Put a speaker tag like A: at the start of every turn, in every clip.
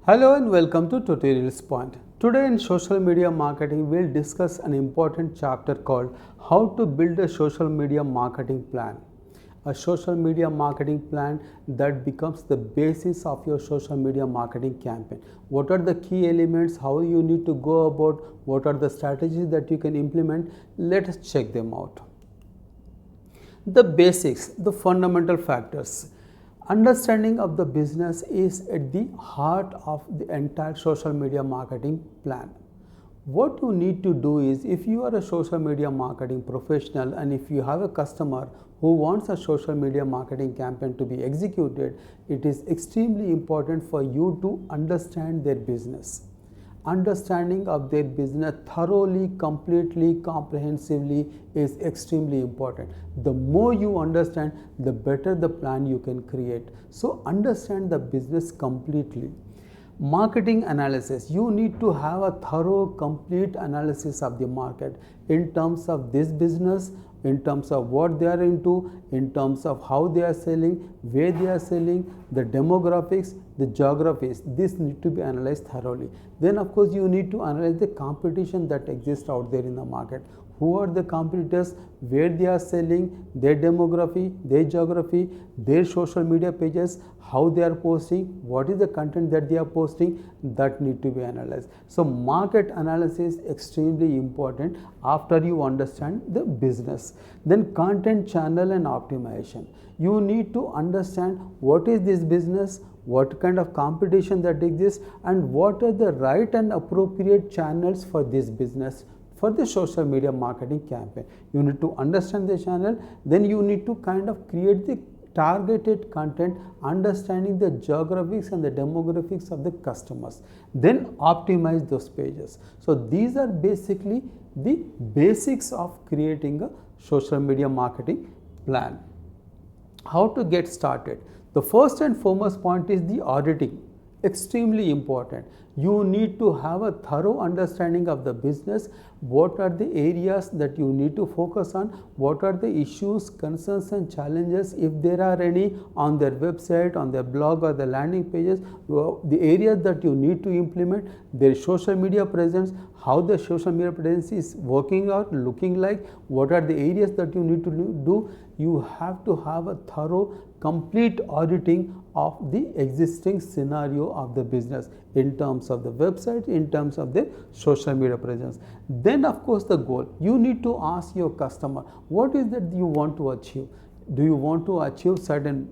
A: Hello and welcome to Tutorials Point. Today in social media marketing, we'll discuss an important chapter called How to Build a Social Media Marketing Plan. A social media marketing plan that becomes the basis of your social media marketing campaign. What are the key elements, how you need to go about, what are the strategies that you can implement? Let us check them out. The basics, the fundamental factors. Understanding of the business is at the heart of the entire social media marketing plan. What you need to do is, if you are a social media marketing professional and if you have a customer who wants a social media marketing campaign to be executed, it is extremely important for you to understand their business. Understanding of their business thoroughly, completely, comprehensively is extremely important. The more you understand, the better the plan you can create. So understand the business completely. Marketing analysis. You need to have a thorough, complete analysis of the market in terms of this business, in terms of what they are into, in terms of how they are selling, where they are selling, the demographics, the geographies. This need to be analyzed thoroughly. Then of course you need to analyze the competition that exists out there in the market. Who are the competitors, where they are selling, their demography, their geography, their social media pages, how they are posting, what is the content that they are posting, that need to be analyzed. So market analysis is extremely important after you understand the business. Then content channel and optimization. You need to understand what is this business, what kind of competition that exists, and what are the right and appropriate channels for this business for the social media marketing campaign. You need to understand the channel, then you need to kind of create the targeted content, understanding the geographics and the demographics of the customers, then optimize those pages. So these are basically the basics of creating a social media marketing plan. How to get started? The first and foremost point is the auditing. Extremely important. You need to have a thorough understanding of the business. What are the areas that you need to focus on? What are the issues, concerns and challenges, if there are any, on their website, on their blog or the landing pages, the areas that you need to implement, their social media presence, how the social media presence is working out, looking like, what are the areas that you need to do. You have to have a thorough, complete auditing of the existing scenario of the business in terms of the website, in terms of the social media presence. Then of course the goal. You need to ask your customer, what is that you want to achieve? Do you want to achieve certain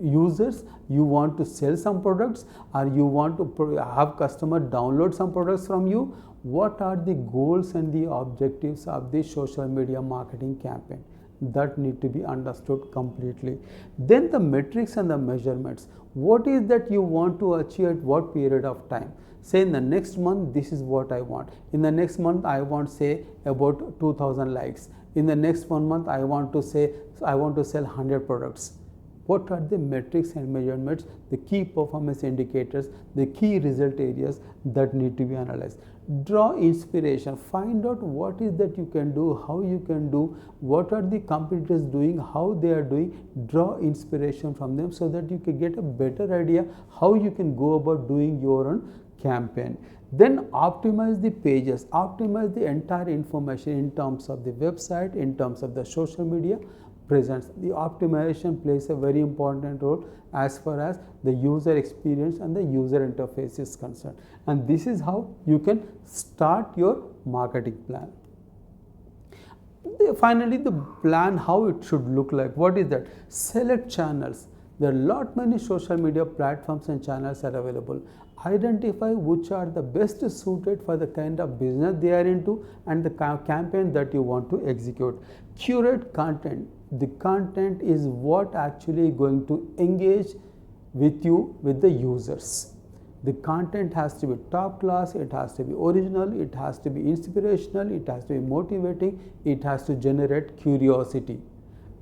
A: users, you want to sell some products, or you want to have customer download some products from you? What are the goals and the objectives of the social media marketing campaign? That need to be understood completely. Then the metrics and the measurements. What is that you want to achieve at what period of time? Say in the next month, this is what I want. In the next month, I want say about 2000 likes. In the next 1 month, I want to say I want to sell 100 products. What are the metrics and measurements, the key performance indicators, the key result areas that need to be analyzed? Draw inspiration. Find out what is that you can do, how you can do, what are the competitors doing, how they are doing. Draw inspiration from them so that you can get a better idea how you can go about doing your own campaign. Then optimize the pages, optimize the entire information in terms of the website, in terms of the social media presence. The optimization plays a very important role as far as the user experience and the user interface is concerned. And this is how you can start your marketing plan. Finally, the plan, how it should look like. What is that? Select channels. There are many social media platforms and channels are available. Identify which are the best suited for the kind of business they are into and the campaign that you want to execute. Curate content. The content is what actually going to engage with you, with the users. The content has to be top class, it has to be original, it has to be inspirational, it has to be motivating, it has to generate curiosity.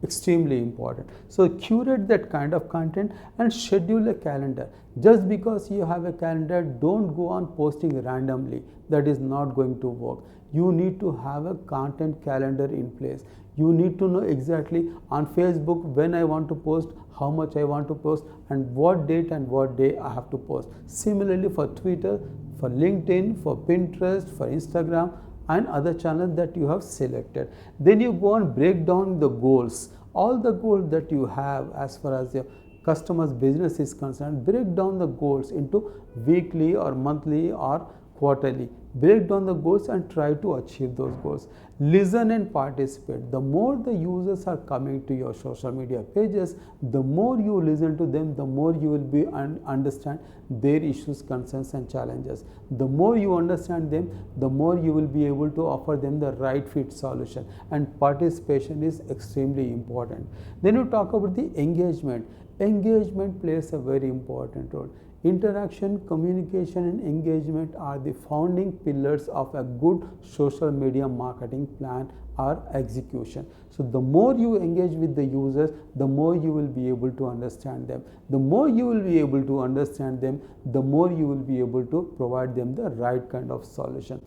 A: Extremely important. So curate that kind of content and schedule a calendar. Just because you have a calendar, don't go on posting randomly. That is not going to work. You need to have a content calendar in place. You need to know exactly on Facebook when I want to post, how much I want to post, and what date and what day I have to post. Similarly for Twitter, for LinkedIn, for Pinterest, for Instagram, and other channels that you have selected. Then you go and break down the goals, all the goals that you have as far as your customer's business is concerned. Break down the goals into weekly or monthly or quarterly. Break down the goals and try to achieve those goals. Listen and participate. The more the users are coming to your social media pages, the more you listen to them, the more you will be understand their issues, concerns, and challenges. The more you understand them, the more you will be able to offer them the right fit solution. And participation is extremely important. Then you talk about the engagement. Engagement plays a very important role. Interaction, communication, and engagement are the founding pillars of a good social media marketing plan or execution. So the more you engage with the users, the more you will be able to understand them. The more you will be able to understand them, the more you will be able to provide them the right kind of solution.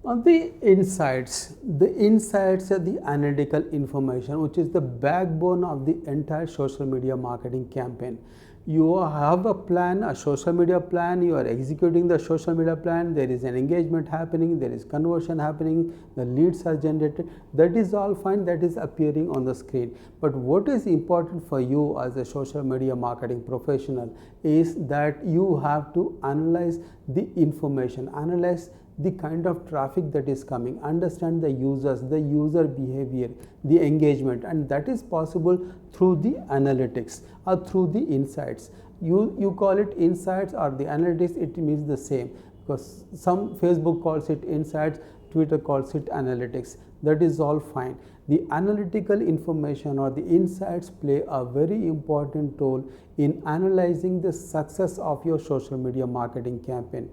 A: On the insights are the analytical information, which is the backbone of the entire social media marketing campaign. You have a plan, a social media plan, you are executing the social media plan, there is an engagement happening, there is conversion happening, the leads are generated. That is all fine, that is appearing on the screen. But what is important for you as a social media marketing professional is that you have to analyze the information, analyze the kind of traffic that is coming, understand the users, the user behavior, the engagement, and that is possible through the analytics or through the insights. You call it insights or the analytics, it means the same, because some Facebook calls it insights, Twitter calls it analytics. That is all fine. The analytical information or the insights play a very important role in analyzing the success of your social media marketing campaign.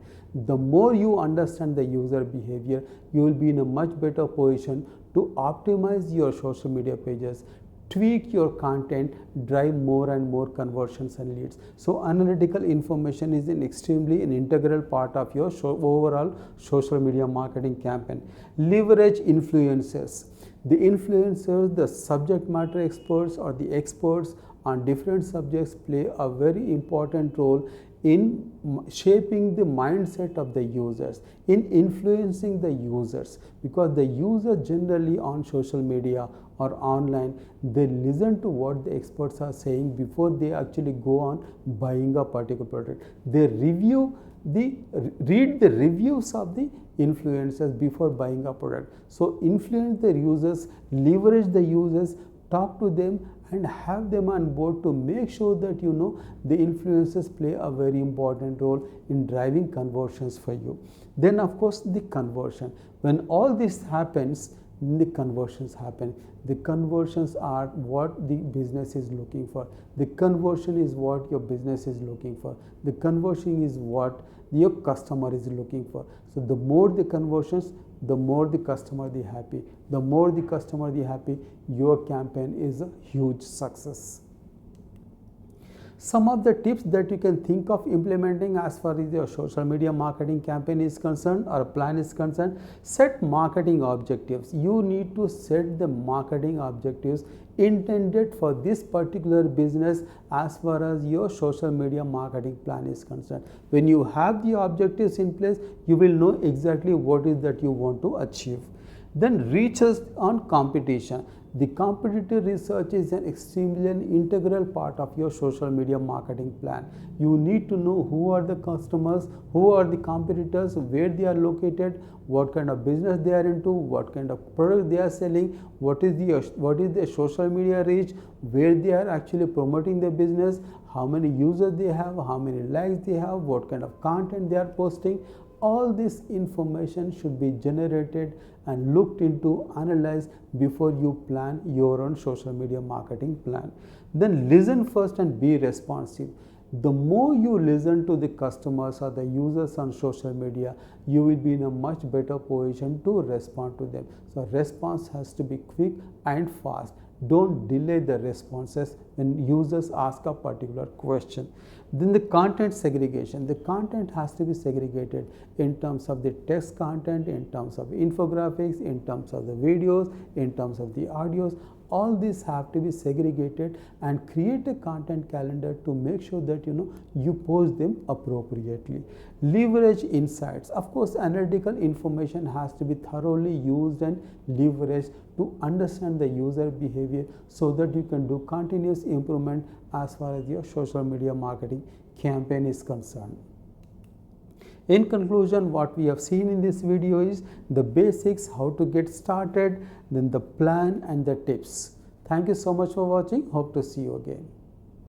A: The more you understand the user behavior, you will be in a much better position to optimize your social media pages, tweak your content, drive more and more conversions and leads. So analytical information is an integral part of your overall social media marketing campaign. Leverage influencers. The influencers, the subject matter experts or the experts on different subjects play a very important role in shaping the mindset of the users, in influencing the users, because the user generally on social media or online, they listen to what the experts are saying before they actually go on buying a particular product. They read the reviews of the influencers before buying a product. So influence the users, leverage the users, talk to them and have them on board to make sure that the influencers play a very important role in driving conversions for you. Then of course the conversion. When all this happens, the conversions happen. The conversions are what the business is looking for. The conversion is what your business is looking for. The conversion is what your customer is looking for. So the more the conversions, the more the customer the happy. The more the customer the happy, your campaign is a huge success. Some of the tips that you can think of implementing as far as your social media marketing campaign is concerned or plan is concerned: set marketing objectives. You need to set the marketing objectives intended for this particular business as far as your social media marketing plan is concerned. When you have the objectives in place, you will know exactly what is that you want to achieve. Then research on competition. The competitive research is an extremely integral part of your social media marketing plan. You need to know who are the customers, who are the competitors, where they are located, what kind of business they are into, what kind of product they are selling, what is the social media reach, where they are actually promoting their business, how many users they have, how many likes they have, what kind of content they are posting. All this information should be generated and looked into, analyzed before you plan your own social media marketing plan. Then listen first and be responsive. The more you listen to the customers or the users on social media, you will be in a much better position to respond to them. So response has to be quick and fast. Don't delay the responses when users ask a particular question. Then the content segregation. The content has to be segregated in terms of the text content, in terms of infographics, in terms of the videos, in terms of the audios. All these have to be segregated, and create a content calendar to make sure that you post them appropriately. Leverage insights. Of course, analytical information has to be thoroughly used and leveraged to understand the user behavior, so that you can do continuous improvement as far as your social media marketing campaign is concerned. In conclusion, what we have seen in this video is the basics, how to get started, then the plan and the tips. Thank you so much for watching. Hope to see you again.